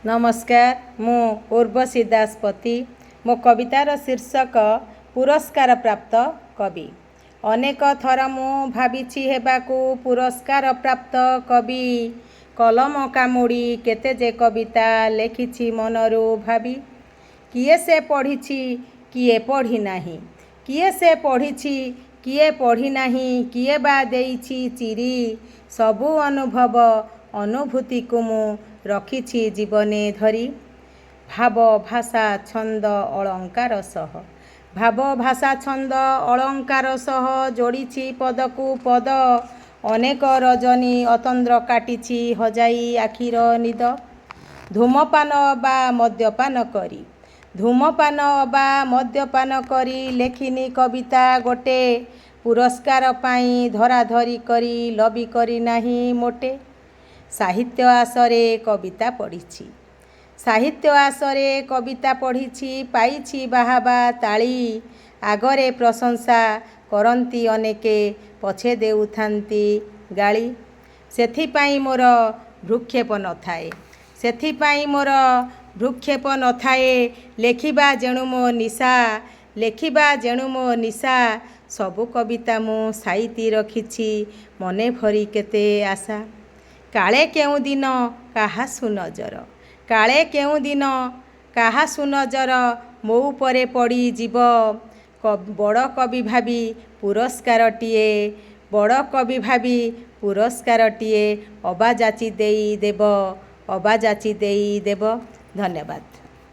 नमस्कार मु उर्वशी दासपति मो कवितार शीर्षक पुरस्कार प्राप्त कवि। अनेक थर मु भाविछि हेबाकू पुरस्कार प्राप्त कवि। कलम कामुड़ी केते जे कविता लेखिछि मनरू भावी। किए से पढ़िछि किए पढ़ी नाही, किए से पढ़िछि किए पढ़ी नाही, किए बा देइछि चिरी। सबु अनुभव अनुभूति को मु रखिछि जीवने धरी। भाव भाषा छंद अलंकार सह, भाव भाषा छंद अलंकार सह जोड़िछि पदकू पद। अनेक रजनी अतंद्र काटिछि हजाई आखिर निद। धूमपान बा मद्यपान करी, धूमपान बा मद्यपान करी लेखिनी कविता गोटे। पुरस्कार पाई धराधरी करी लबी करी नाही मोटे। साहित्य आसरे कविता पढ़िछि, साहित्य आसरे कविता पढ़िछि पाइछि बाहाबा ताली। आगरे प्रशंसा करन्ति अनेके पछे देउथान्ति गाली। सेथिपाई मोर भ्रुक्षेप न थाए, सेथिपाई मोर भ्रुक्षेप न थाए। लेखिबा जेणु मो निशा, लेखिबा जेणु मो निशा। सबु कविता मु साइति रखिछि मने भरी केते आशा। काले केउ दिन काहा सुनजर, काले केउ दिन काहा सुनजर मो उपरे पड़ी जीव। बड़ कवि भावी पुरस्कारटिए, बड़ कवि भावी पुरस्कारटिए अबा जाची देई देव, अबा जाची देई देव। धन्यवाद।